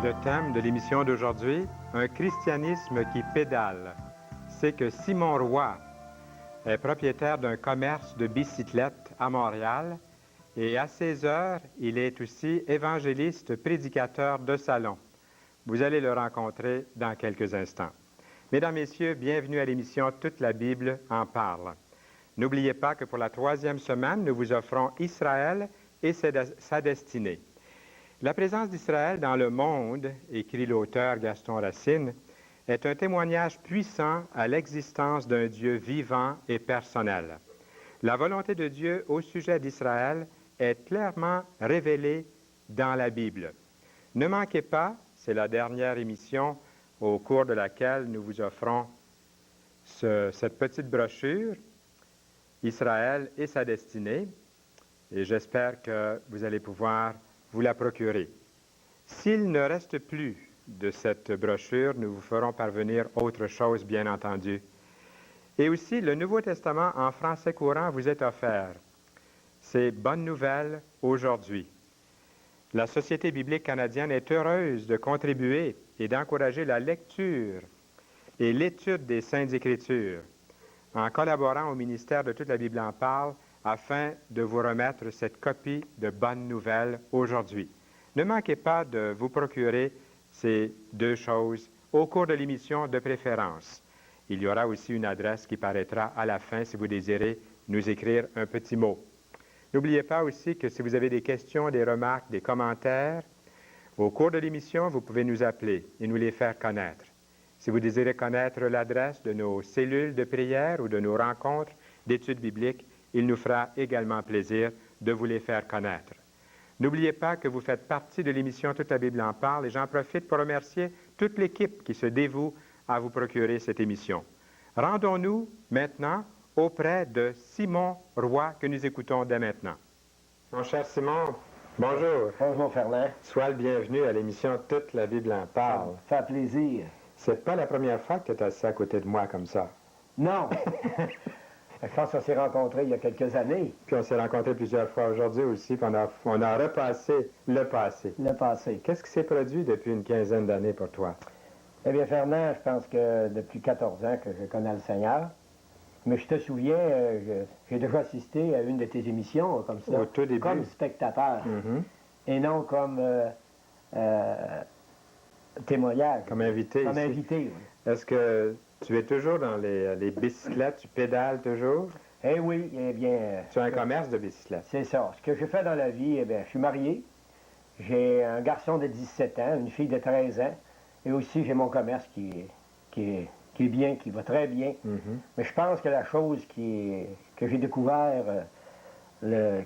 Le thème de l'émission d'aujourd'hui, un christianisme qui pédale. C'est que Simon Roy est propriétaire d'un commerce de bicyclettes à Montréal et à ses heures, il est aussi évangéliste prédicateur de salon. Vous allez le rencontrer dans quelques instants. Mesdames, Messieurs, bienvenue à l'émission Toute la Bible en parle. N'oubliez pas que pour la 3e semaine, nous vous offrons Israël et sa destinée. La présence d'Israël dans le monde, écrit l'auteur Gaston Racine, est un témoignage puissant à l'existence d'un Dieu vivant et personnel. La volonté de Dieu au sujet d'Israël est clairement révélée dans la Bible. Ne manquez pas, c'est la dernière émission au cours de laquelle nous vous offrons cette petite brochure, Israël et sa destinée, et j'espère que vous allez pouvoir vous la procurer. S'il ne reste plus de cette brochure, nous vous ferons parvenir autre chose, bien entendu. Et aussi, le Nouveau Testament en français courant vous est offert. C'est Bonne Nouvelle aujourd'hui. La Société biblique canadienne est heureuse de contribuer et d'encourager la lecture et l'étude des Saintes Écritures en collaborant au ministère de Toute la Bible en parle afin de vous remettre cette copie de Bonne Nouvelle aujourd'hui. Ne manquez pas de vous procurer ces deux choses au cours de l'émission de préférence. Il y aura aussi une adresse qui paraîtra à la fin si vous désirez nous écrire un petit mot. N'oubliez pas aussi que si vous avez des questions, des remarques, des commentaires, au cours de l'émission, vous pouvez nous appeler et nous les faire connaître. Si vous désirez connaître l'adresse de nos cellules de prière ou de nos rencontres d'études bibliques, il nous fera également plaisir de vous les faire connaître. N'oubliez pas que vous faites partie de l'émission Toute la Bible en parle et j'en profite pour remercier toute l'équipe qui se dévoue à vous procurer cette émission. Rendons-nous maintenant auprès de Simon Roy que nous écoutons dès maintenant. Mon cher Simon, bonjour. Bonjour Fernand. Sois le bienvenu à l'émission Toute la Bible en parle. Ça fait plaisir. C'est pas la première fois que tu es assis à côté de moi comme ça. Non. Je pense qu'on s'est rencontrés il y a quelques années. Puis on s'est rencontrés plusieurs fois aujourd'hui aussi, puis on a repassé le passé. Le passé. Qu'est-ce qui s'est produit depuis une quinzaine d'années pour toi? Eh bien, Fernand, je pense que depuis 14 ans que je connais le Seigneur. Mais je te souviens, j'ai déjà assisté à une de tes émissions comme ça. Au tout début. Comme spectateur. Et non comme témoignage. Comme invité. Comme ici. invité, oui. Est-ce que tu es toujours dans les bicyclettes, tu pédales toujours? Eh oui, eh bien... Tu as un commerce de bicyclettes. C'est ça. Ce que je fais dans la vie, eh bien, je suis marié. J'ai un garçon de 17 ans, une fille de 13 ans. Et aussi, j'ai mon commerce qui est bien, qui va très bien. Mais je pense que la chose que j'ai découvert,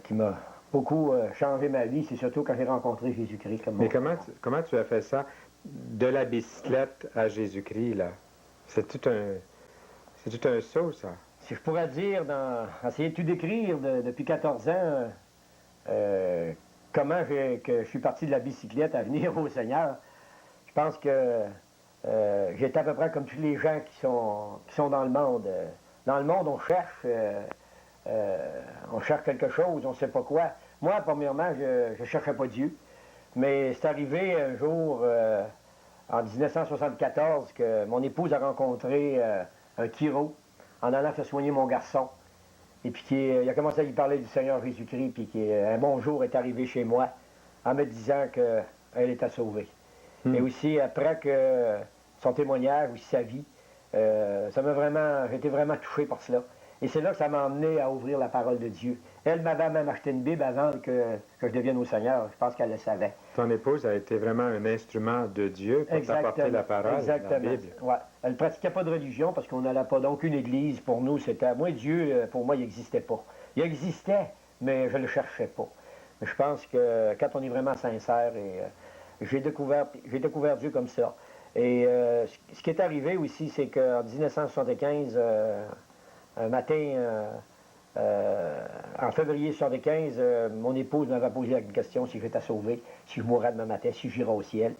qui m'a beaucoup changé ma vie, c'est surtout quand j'ai rencontré Jésus-Christ. Mais comment tu as fait ça? De la bicyclette à Jésus-Christ, là. C'est tout un saut, ça. Si je pourrais dire, essayer de tout décrire depuis 14 ans, comment que je suis parti de la bicyclette à venir au Seigneur, je pense que j'étais à peu près comme tous les gens qui sont dans le monde. Dans le monde, on cherche quelque chose, on ne sait pas quoi. Moi, premièrement, je ne cherchais pas Dieu. Mais c'est arrivé un jour, en 1974, que mon épouse a rencontré un chiro en allant faire soigner mon garçon. Et puis il a commencé à lui parler du Seigneur Jésus-Christ, puis un bon jour est arrivé chez moi en me disant qu'elle était sauvée. Et aussi, après que son témoignage, aussi sa vie, j'ai été vraiment touché par cela. Et c'est là que ça m'a emmené à ouvrir la parole de Dieu. Elle m'avait même acheté une Bible avant que je devienne au Seigneur. Je pense qu'elle le savait. Ton épouse a été vraiment un instrument de Dieu pour t'apporter la parole, exactement. la Bible. Ouais. Elle ne pratiquait pas de religion parce qu'on n'allait pas d'aucune église. Pour nous, c'était... Moi, Dieu, pour moi, il n'existait pas. Il existait, mais je ne le cherchais pas. Mais je pense que quand on est vraiment sincère, j'ai découvert Dieu comme ça. Et ce qui est arrivé aussi, c'est qu'en 1975, un matin, en février 1975, mon épouse m'avait posé la question si j'étais sauvé, si je mourrais demain matin, si j'irais au ciel.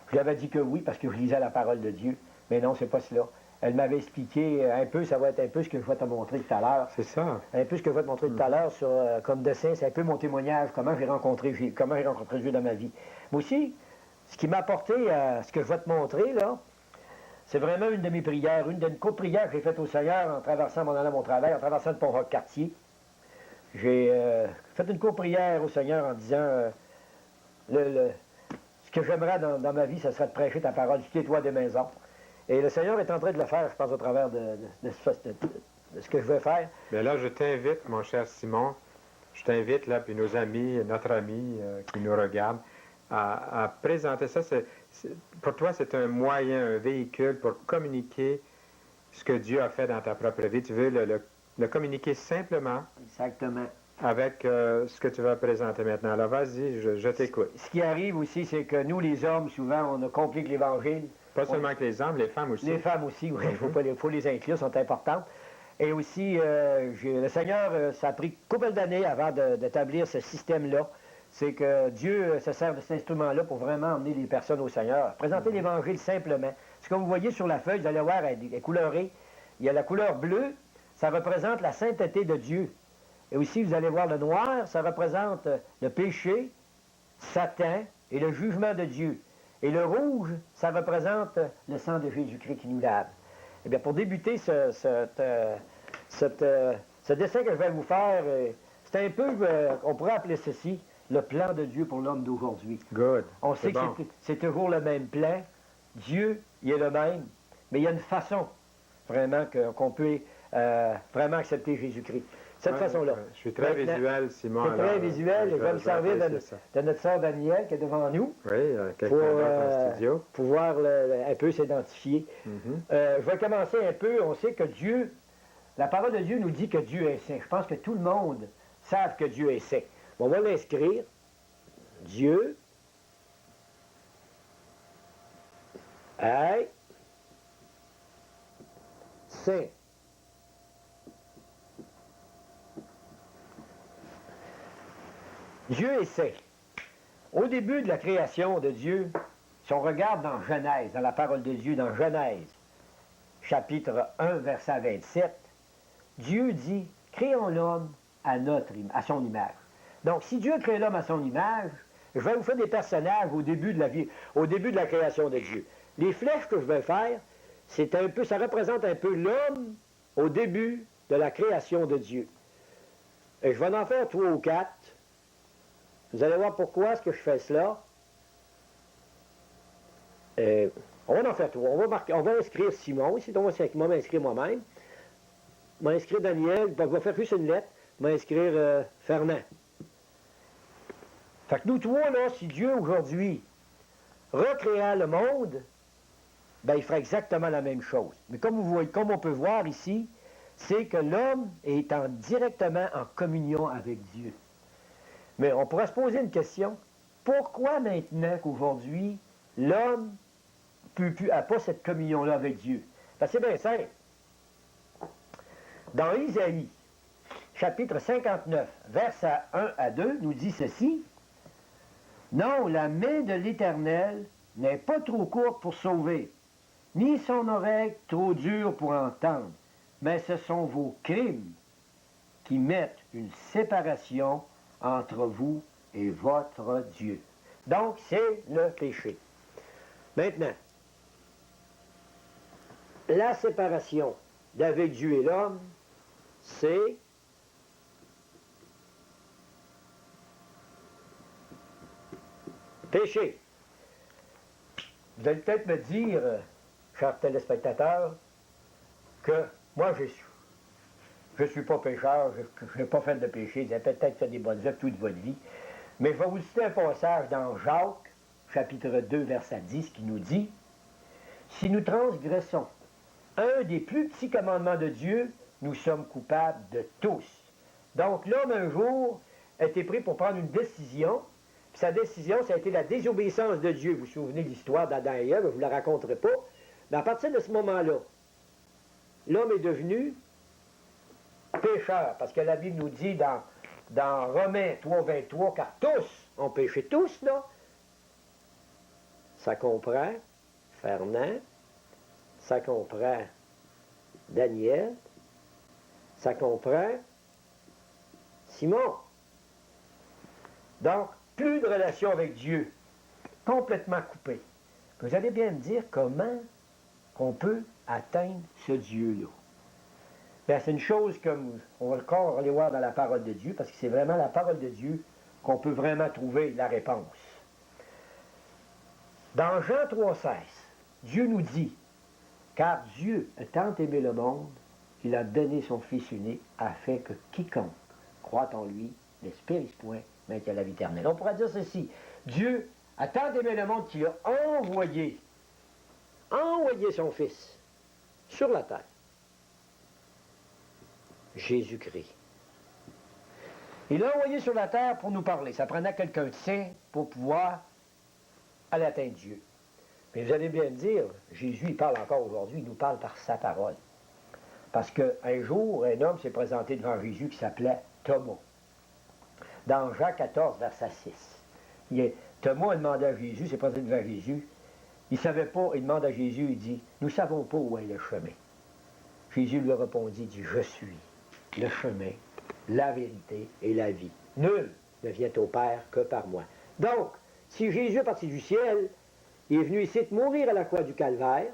Je lui avais dit que oui, parce que je lisais la parole de Dieu. Mais non, c'est pas cela. Elle m'avait expliqué un peu, ça va être un peu ce que je vais te montrer tout à l'heure. C'est ça. Un peu ce que je vais te montrer tout à l'heure comme dessin, c'est un peu mon témoignage, comment j'ai rencontré Dieu dans ma vie. Mais aussi, ce qui m'a apporté à ce que je vais te montrer, là, c'est vraiment une de mes prières, une courte prière que j'ai faite au Seigneur en traversant mon allant à mon travail, en traversant le Pont-Roch-Cartier. J'ai fait une courte prière au Seigneur en disant ce que j'aimerais dans ma vie, ce serait de prêcher ta parole sur les toits des maisons. Et le Seigneur est en train de le faire, je pense, au travers de ce que je veux faire. Mais là, je t'invite, mon cher Simon, je t'invite, là, puis nos amis, notre ami qui nous regarde, à présenter ça. Pour toi, c'est un moyen, un véhicule pour communiquer ce que Dieu a fait dans ta propre vie. Tu veux le communiquer simplement. Exactement. Avec ce que tu vas présenter maintenant. Alors, vas-y, je t'écoute. Ce qui arrive aussi, c'est que nous, les hommes, souvent, on complique l'Évangile. Pas seulement que les hommes, les femmes aussi. Les femmes aussi, oui. Il faut les inclure, sont importantes. Et aussi, le Seigneur, ça a pris une couple d'années avant d'établir ce système-là. C'est que Dieu se sert de cet instrument-là pour vraiment emmener les personnes au Seigneur. Présenter l'Évangile simplement. Ce que vous voyez sur la feuille, vous allez voir, elle est colorée. Il y a la couleur bleue, ça représente la sainteté de Dieu. Et aussi, vous allez voir le noir, ça représente le péché, Satan et le jugement de Dieu. Et le rouge, ça représente le sang de Jésus-Christ qui nous lave. Eh bien, pour débuter ce dessin que je vais vous faire, c'est un peu, on pourrait appeler ceci, le plan de Dieu pour l'homme d'aujourd'hui. Good. On sait que c'est toujours le même plan. Dieu, il est le même, mais il y a une façon vraiment qu'on peut vraiment accepter Jésus-Christ. Cette façon-là. Je suis très visuel, Simon. C'est très visuel. Je vais me servir de notre sœur Danielle qui est devant nous. Oui, quelqu'un d'autre en studio. Pouvoir un peu s'identifier. Je vais commencer un peu. On sait que Dieu, la parole de Dieu nous dit que Dieu est saint. Je pense que tout le monde savent que Dieu est saint. Bon, on va l'inscrire. Dieu est saint. Dieu est saint. Au début de la création de Dieu, si on regarde dans Genèse, dans la parole de Dieu, dans Genèse, chapitre 1, verset 27, Dieu dit, créons l'homme à son image. Donc, si Dieu crée l'homme à son image, je vais vous faire des personnages au début de la vie, au début de la création de Dieu. Les flèches que je vais faire, ça représente un peu l'homme au début de la création de Dieu. Et je vais en faire 3 ou 4. Vous allez voir pourquoi est-ce que je fais cela. On va en faire 3. On va inscrire Simon. Ici, on va m'inscrire moi-même. Je vais inscrire Daniel. Je vais faire juste une lettre. Je vais inscrire Fernand. Fait que nous 3, là, si Dieu aujourd'hui recréa le monde, ben, il ferait exactement la même chose. Mais comme on peut voir ici, c'est que l'homme est directement en communion avec Dieu. Mais on pourrait se poser une question. Pourquoi maintenant qu'aujourd'hui, l'homme n'a pas cette communion-là avec Dieu? Parce que c'est bien simple. Dans Isaïe, chapitre 59, versets 1 à 2, nous dit ceci. « Non, la main de l'Éternel n'est pas trop courte pour sauver, ni son oreille trop dure pour entendre, mais ce sont vos crimes qui mettent une séparation entre vous et votre Dieu. » Donc, c'est le péché. Maintenant, la séparation d'avec Dieu et l'homme, c'est péché. Vous allez peut-être me dire, chers téléspectateurs, que moi, je ne suis pas pécheur, je n'ai pas fait de péché, vous avez peut-être fait des bonnes œuvres toute votre vie. Mais je vais vous citer un passage dans Jacques, chapitre 2, verset 10, qui nous dit « Si nous transgressons un des plus petits commandements de Dieu, nous sommes coupables de tous. » Donc l'homme, un jour, a été pris pour prendre une décision, puis sa décision, ça a été la désobéissance de Dieu. Vous vous souvenez de l'histoire d'Adam et Ève, je ne vous la raconterai pas. Mais à partir de ce moment-là, l'homme est devenu pécheur, parce que la Bible nous dit dans Romains 3, 23, car tous ont péché, tous, là. Ça comprend Fernand, ça comprend Daniel, ça comprend Simon. Donc, plus de relation avec Dieu. complètement coupé. Vous allez bien me dire comment on peut atteindre ce Dieu-là. Bien, c'est une chose comme on va encore aller voir dans la parole de Dieu, parce que c'est vraiment la parole de Dieu qu'on peut vraiment trouver la réponse. Dans Jean 3,16, Dieu nous dit, « Car Dieu a tant aimé le monde qu'il a donné son Fils unique, afin que quiconque croit en lui n'espérisse point, mais qu'il a la vie éternelle. » On pourrait dire ceci, Dieu a tant aimé le monde qu'il a envoyé son Fils sur la terre. Jésus-Christ. Il l'a envoyé sur la terre pour nous parler. Ça prenait quelqu'un de saint pour pouvoir aller atteindre Dieu. Mais vous allez bien me dire, Jésus, il parle encore aujourd'hui, il nous parle par sa parole. Parce qu'un jour, un homme s'est présenté devant Jésus qui s'appelait Thomas. Dans Jean 14, verset 6. Thomas a demandé à Jésus, s'est présenté devant Jésus. Il ne savait pas, il demande à Jésus, il dit, « Nous ne savons pas où est le chemin. » Jésus lui répondit, il dit, « Je suis le chemin, la vérité et la vie. Nul ne vient au Père que par moi. » Donc, si Jésus est parti du ciel, il est venu ici de mourir à la croix du Calvaire,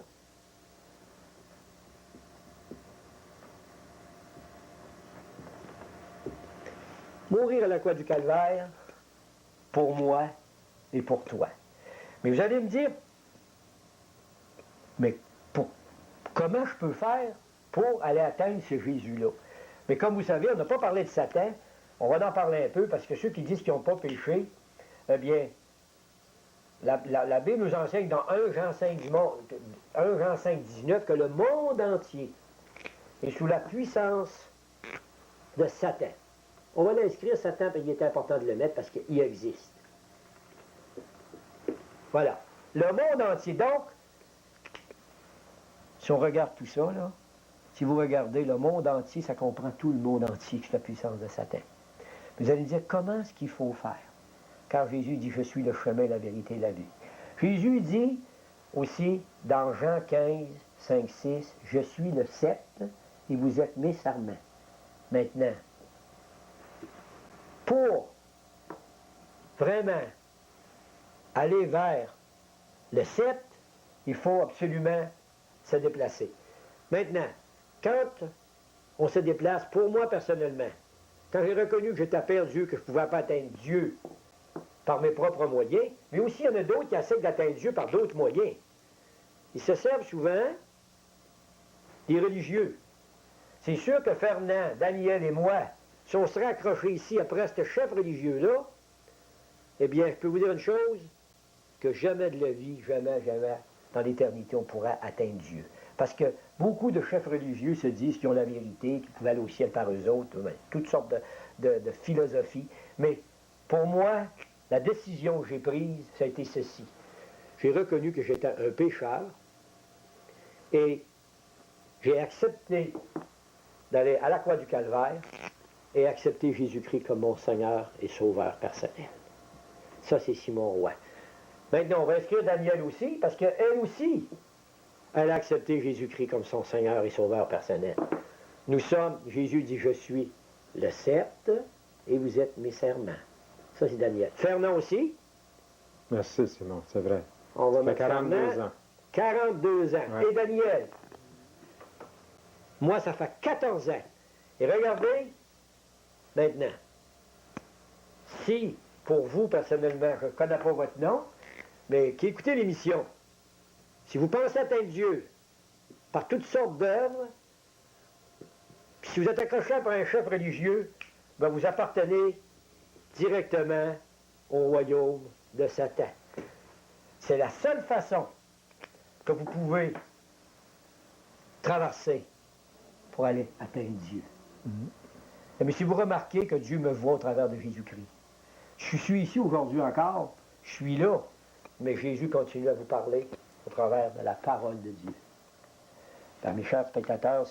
mourir à la croix du Calvaire pour moi et pour toi. Mais vous allez me dire, mais comment je peux faire pour aller atteindre ce Jésus-là? Mais comme vous savez, on n'a pas parlé de Satan, on va en parler un peu, parce que ceux qui disent qu'ils n'ont pas péché, eh bien, la Bible nous enseigne dans 1 Jean 5, 19 que le monde entier est sous la puissance de Satan. On va l'inscrire Satan, parce qu'il est important de le mettre, parce qu'il existe. Voilà. Le monde entier. Donc, si on regarde tout ça, là, si vous regardez le monde entier, ça comprend tout le monde entier sous la puissance de Satan. Vous allez me dire, comment est-ce qu'il faut faire? Car Jésus dit, je suis le chemin, la vérité et la vie. Jésus dit aussi, dans Jean 15, 5, 6, je suis le sceptre et vous êtes mes serments. Maintenant, pour vraiment aller vers le sceptre, il faut absolument se déplacer. Maintenant, quand on se déplace, pour moi personnellement, quand j'ai reconnu que j'étais perdu, que je ne pouvais pas atteindre Dieu par mes propres moyens, mais aussi il y en a d'autres qui essaient d'atteindre Dieu par d'autres moyens. Ils se servent souvent des religieux. C'est sûr que Fernand, Daniel et moi, si on serait accrochés ici après ce chef religieux-là, eh bien, je peux vous dire une chose, que jamais de la vie, jamais, dans l'éternité, on pourra atteindre Dieu. Parce que beaucoup de chefs religieux se disent qu'ils ont la vérité, qu'ils pouvaient aller au ciel par eux autres, toutes sortes de philosophies. Mais pour moi, la décision que j'ai prise, ça a été ceci. J'ai reconnu que j'étais un pécheur et j'ai accepté d'aller à la croix du Calvaire et accepter Jésus-Christ comme mon Seigneur et Sauveur personnel. Ça, c'est Simon Roy. Maintenant, on va inscrire Daniel aussi, parce qu'elle aussi, elle a accepté Jésus-Christ comme son Seigneur et Sauveur personnel. Nous sommes, Jésus dit, je suis le sceptre et vous êtes mes serments. Ça, c'est Daniel. Fernand aussi. Merci, Simon, c'est vrai. On va Ça fait mettre 42 Fernand, ans. 42 ans. Ouais. Et Daniel, moi, ça fait 14 ans. Et regardez, maintenant, si, pour vous, personnellement, je ne connais pas votre nom, mais qui écoutez l'émission, si vous pensez atteindre Dieu par toutes sortes d'œuvres, puis si vous êtes accroché par un chef religieux, ben vous appartenez directement au royaume de Satan. C'est la seule façon que vous pouvez traverser pour aller atteindre Dieu. Mais si vous remarquez que Dieu me voit au travers de Jésus-Christ, je suis ici aujourd'hui encore, je suis là, mais Jésus continue à vous parler au travers de la parole de Dieu. Alors, mes chers spectateurs,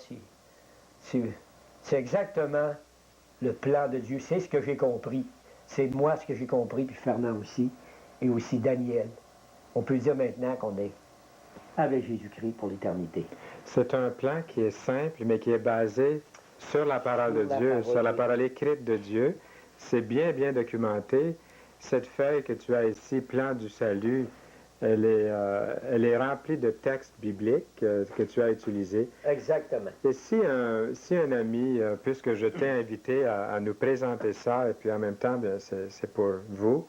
c'est exactement le plan de Dieu. C'est ce que j'ai compris. C'est moi ce que j'ai compris, puis Fernand aussi, et aussi Daniel. On peut dire maintenant qu'on est avec Jésus-Christ pour l'éternité. C'est un plan qui est simple, mais qui est basé sur la parole de Dieu, sur la parole écrite de Dieu. C'est bien, bien documenté. Cette feuille que tu as ici, Plan du salut, elle est remplie de textes bibliques que tu as utilisés. Exactement. Et si un ami, puisque je t'ai invité à nous présenter ça, et puis en même temps, bien, c'est pour vous,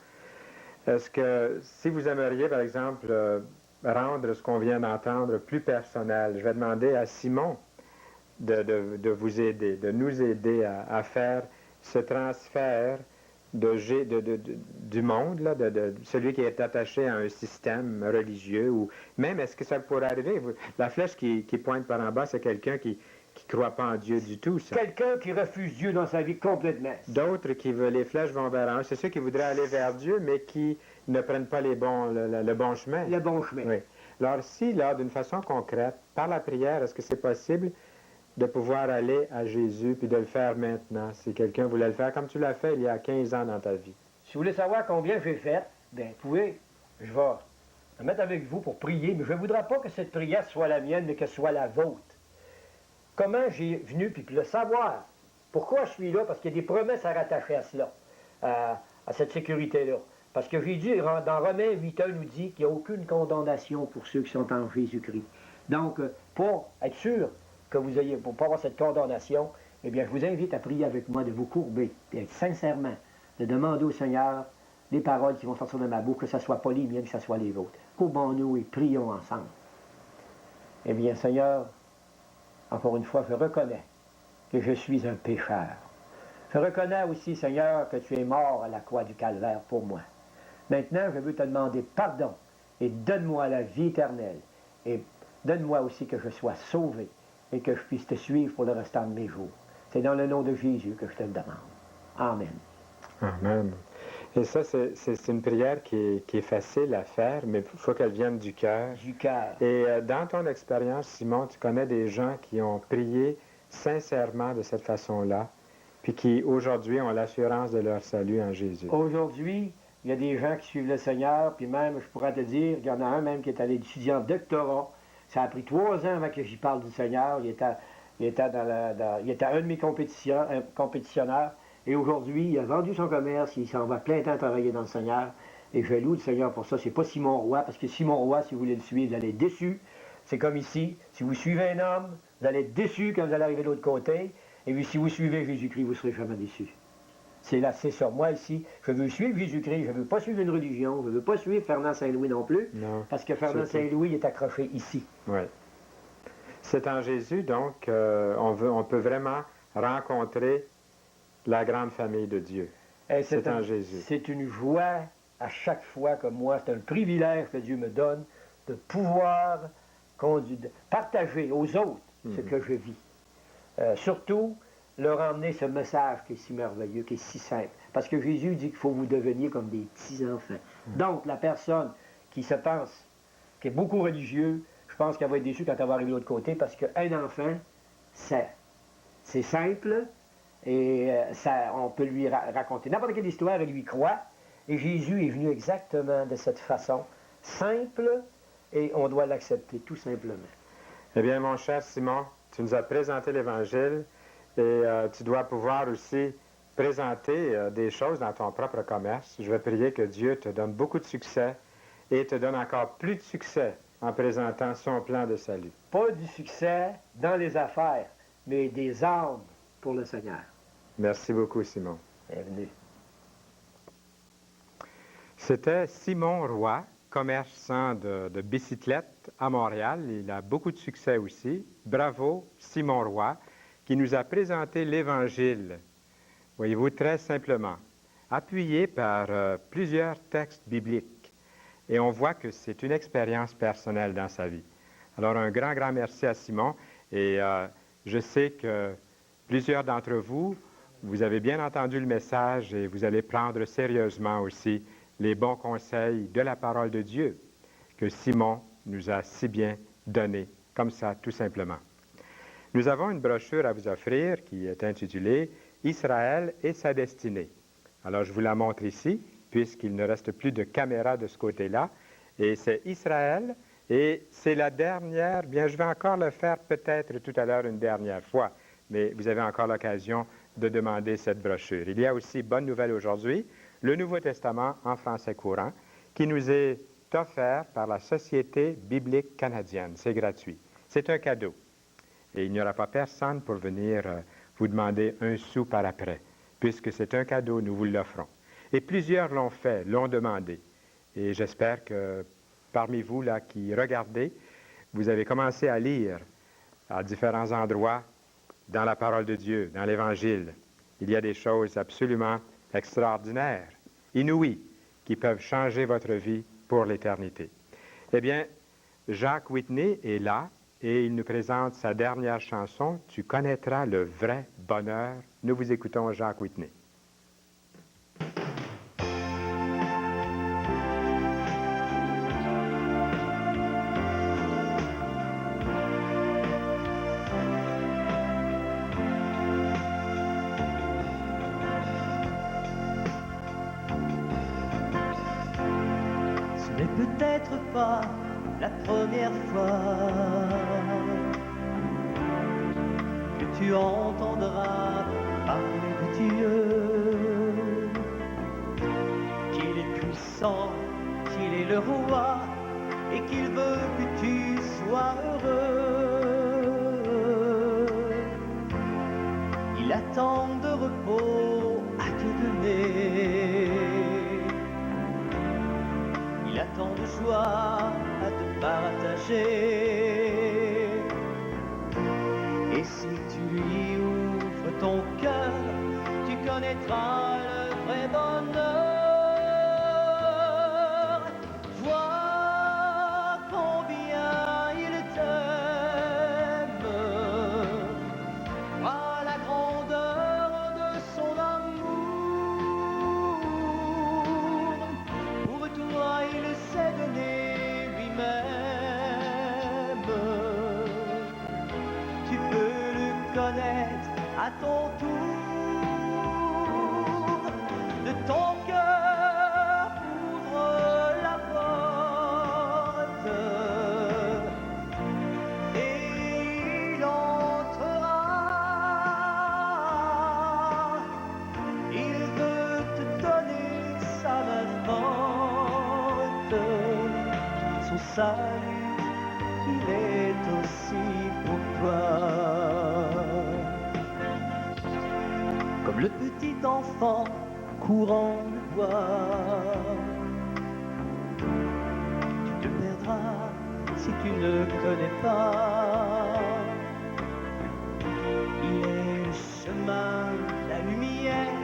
est-ce que si vous aimeriez, par exemple, rendre ce qu'on vient d'entendre plus personnel, je vais demander à Simon de vous aider, de nous aider à faire ce transfert du monde, là, de celui qui est attaché à un système religieux, ou même, est-ce que ça pourrait arriver? La flèche qui pointe par en bas, c'est quelqu'un qui ne croit pas en Dieu du tout, ça. Quelqu'un qui refuse Dieu dans sa vie complètement. D'autres qui veulent, les flèches vont vers un, c'est ceux qui voudraient aller vers Dieu, mais qui ne prennent pas le bon chemin. Le bon chemin. Oui. Alors, si, là, d'une façon concrète, par la prière, est-ce que c'est possible de pouvoir aller à Jésus puis de le faire maintenant, si quelqu'un voulait le faire, comme tu l'as fait il y a 15 ans dans ta vie? Si vous voulez savoir combien j'ai fait, bien, vous pouvez, je vais me mettre avec vous pour prier, mais je ne voudrais pas que cette prière soit la mienne, mais que ce soit la vôtre. Comment j'ai venu, puis le savoir. Pourquoi je suis là? Parce qu'il y a des promesses à rattacher à cela, à cette sécurité-là. Parce que Jésus, dans Romains 8.1, nous dit qu'il n'y a aucune condamnation pour ceux qui sont en Jésus-Christ. Donc, pour être sûr que vous ayez, pour ne pas avoir cette condamnation, eh bien, je vous invite à prier avec moi, de vous courber, et sincèrement, de demander au Seigneur les paroles qui vont sortir de ma bouche, que ce ne soit pas les miennes, que ce soit les vôtres. Courbons-nous et prions ensemble. Eh bien, Seigneur, encore une fois, je reconnais que je suis un pécheur. Je reconnais aussi, Seigneur, que tu es mort à la croix du Calvaire pour moi. Maintenant, je veux te demander pardon et donne-moi la vie éternelle. Et donne-moi aussi que je sois sauvé et que je puisse te suivre pour le restant de mes jours. C'est dans le nom de Jésus que je te le demande. Amen. Amen. Et ça, c'est une prière qui est facile à faire, mais il faut qu'elle vienne du cœur. Du cœur. Et dans ton expérience, Simon, tu connais des gens qui ont prié sincèrement de cette façon-là, puis qui, aujourd'hui, ont l'assurance de leur salut en Jésus. Aujourd'hui, il y a des gens qui suivent le Seigneur, puis même, je pourrais te dire, il y en a un même qui est allé étudier en doctorat. Ça a pris 3 ans avant que j'y parle du Seigneur. Il était un de mes compétitionneurs. Et aujourd'hui, il a vendu son commerce, il s'en va plein temps travailler dans le Seigneur. Et je loue le Seigneur pour ça. C'est pas Simon Roy, parce que Simon Roy, si vous voulez le suivre, vous allez être déçu. C'est comme ici. Si vous suivez un homme, vous allez être déçu quand vous allez arriver de l'autre côté. Et puis si vous suivez Jésus-Christ, vous ne serez jamais déçu. C'est ça. Moi, ici, je veux suivre Jésus-Christ. Je ne veux pas suivre une religion. Je ne veux pas suivre Fernand Saint-Louis non plus. Non, parce que Fernand Saint-Louis est accroché ici. Oui. C'est en Jésus, donc, on peut vraiment rencontrer la grande famille de Dieu. C'est en Jésus. C'est une joie à chaque fois que moi, c'est un privilège que Dieu me donne de pouvoir partager aux autres ce que je vis. Surtout, leur emmener ce message qui est si merveilleux, qui est si simple. Parce que Jésus dit qu'il faut que vous deveniez comme des petits-enfants. Donc, la personne qui se pense, qui est beaucoup religieux, je pense qu'elle va être déçue quand elle va arriver de l'autre côté, parce qu'un enfant, c'est simple, et on peut lui raconter n'importe quelle histoire, elle lui croit, et Jésus est venu exactement de cette façon, simple, et on doit l'accepter tout simplement. Eh bien, mon cher Simon, tu nous as présenté l'Évangile, et tu dois pouvoir aussi présenter des choses dans ton propre commerce. Je vais prier que Dieu te donne beaucoup de succès et te donne encore plus de succès en présentant son plan de salut. Pas du succès dans les affaires, mais des âmes pour le Seigneur. Merci beaucoup, Simon. Bienvenue. C'était Simon Roy, commerçant de bicyclettes à Montréal. Il a beaucoup de succès aussi. Bravo, Simon Roy, qui nous a présenté l'Évangile, voyez-vous, très simplement, appuyé par plusieurs textes bibliques. Et on voit que c'est une expérience personnelle dans sa vie. Alors, un grand, grand merci à Simon. Et je sais que plusieurs d'entre vous, vous avez bien entendu le message et vous allez prendre sérieusement aussi les bons conseils de la parole de Dieu que Simon nous a si bien donnés, comme ça, tout simplement. Nous avons une brochure à vous offrir qui est intitulée « Israël et sa destinée ». Alors, je vous la montre ici, puisqu'il ne reste plus de caméra de ce côté-là. Et c'est Israël, et c'est la dernière, bien, je vais encore le faire peut-être tout à l'heure une dernière fois, mais vous avez encore l'occasion de demander cette brochure. Il y a aussi, bonne nouvelle aujourd'hui, le Nouveau Testament en français courant, qui nous est offert par la Société biblique canadienne. C'est gratuit. C'est un cadeau. Et il n'y aura pas personne pour venir vous demander un sou par après, puisque c'est un cadeau, nous vous l'offrons. Et plusieurs l'ont fait, l'ont demandé. Et j'espère que parmi vous là qui regardez, vous avez commencé à lire à différents endroits dans la parole de Dieu, dans l'Évangile. Il y a des choses absolument extraordinaires, inouïes, qui peuvent changer votre vie pour l'éternité. Eh bien, Jacques Whitney est là et il nous présente sa dernière chanson, « Tu connaîtras le vrai bonheur ». Nous vous écoutons Jacques Whitney. Peut-être pas la première fois que tu entendras parler de Dieu, qu'il est puissant, qu'il est le roi et qu'il veut que tu sois heureux. Il a tant de repos à te donner, il a tant de joie à te partager. Et si tu lui ouvres ton cœur, tu connaîtras le vrai bonheur. Vois combien il t'aime, vois la grandeur de son amour. Pour toi il s'est donné lui-même. Tu peux le connaître à ton tour. De ton cœur ouvre la porte et il entrera. Il veut te donner sa main forte. Son salut, il est aussi pour toi. Comme le petit enfant courant le bois, tu te perdras si tu ne connais pas. Il est le chemin, la lumière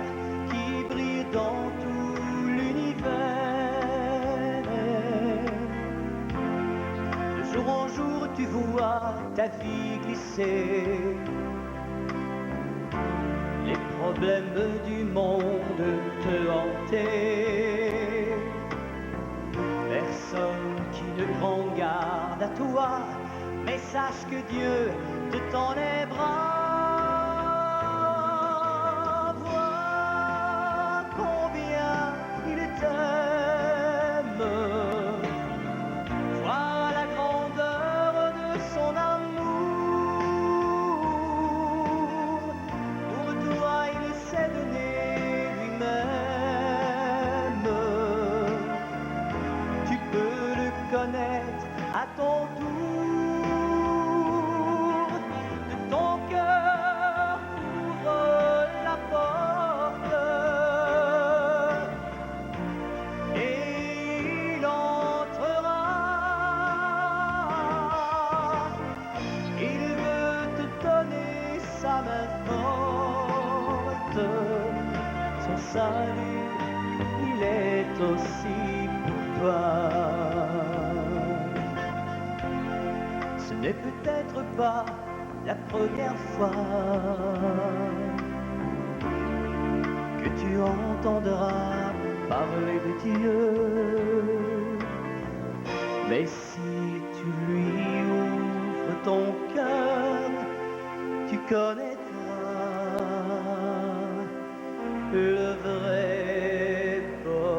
qui brille dans tout l'univers. De jour en jour tu vois ta vie glisser. Les problèmes du monde te hanter. Personne qui ne prend garde à toi, mais sache que Dieu te tend les bras. Vois combien il t'aime, vois la grandeur de son amour. Pour toi il s'est donné lui-même. Tu peux le connaître à ton tour. De ton cœur ouvre la porte et il entrera. Il veut te donner sa main forte. Son salut, il est aussi pour toi. Ce n'est peut-être pas la première fois que tu entendras parler de Dieu, mais si tu lui ouvres ton cœur, tu connaîtras le vrai bonheur.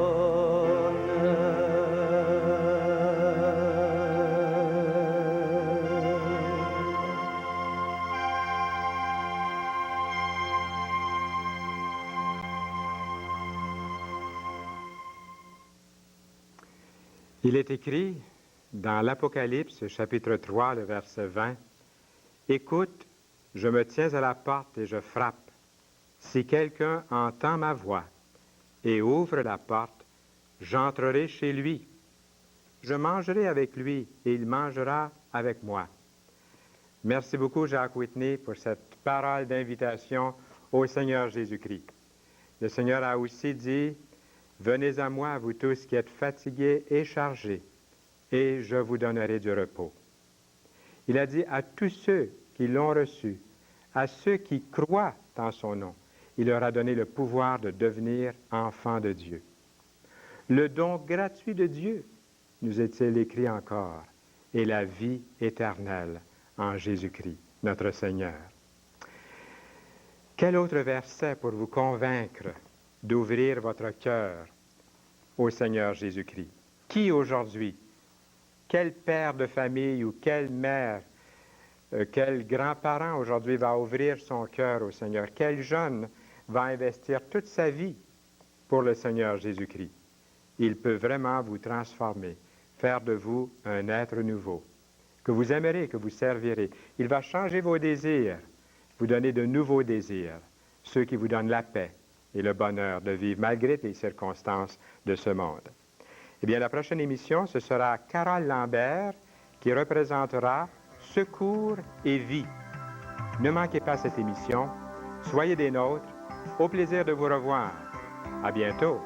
Il est écrit dans l'Apocalypse, chapitre 3, le verset 20, « Écoute, je me tiens à la porte et je frappe. Si quelqu'un entend ma voix et ouvre la porte, j'entrerai chez lui. Je mangerai avec lui et il mangera avec moi. » Merci beaucoup, Jacques Whitney, pour cette parole d'invitation au Seigneur Jésus-Christ. Le Seigneur a aussi dit, « Venez à moi, vous tous qui êtes fatigués et chargés, et je vous donnerai du repos. » Il a dit à tous ceux qui l'ont reçu, à ceux qui croient en son nom, il leur a donné le pouvoir de devenir enfants de Dieu. Le don gratuit de Dieu, nous est-il écrit encore, est la vie éternelle en Jésus-Christ, notre Seigneur. Quel autre verset pour vous convaincre d'ouvrir votre cœur au Seigneur Jésus-Christ? Qui aujourd'hui, quel père de famille ou quelle mère, quel grand-parent aujourd'hui va ouvrir son cœur au Seigneur? Quel jeune va investir toute sa vie pour le Seigneur Jésus-Christ? Il peut vraiment vous transformer, faire de vous un être nouveau, que vous aimerez, que vous servirez. Il va changer vos désirs, vous donner de nouveaux désirs, ceux qui vous donnent la paix et le bonheur de vivre malgré les circonstances de ce monde. Eh bien, la prochaine émission, ce sera Carole Lambert qui représentera Secours et vie. Ne manquez pas cette émission. Soyez des nôtres. Au plaisir de vous revoir. À bientôt.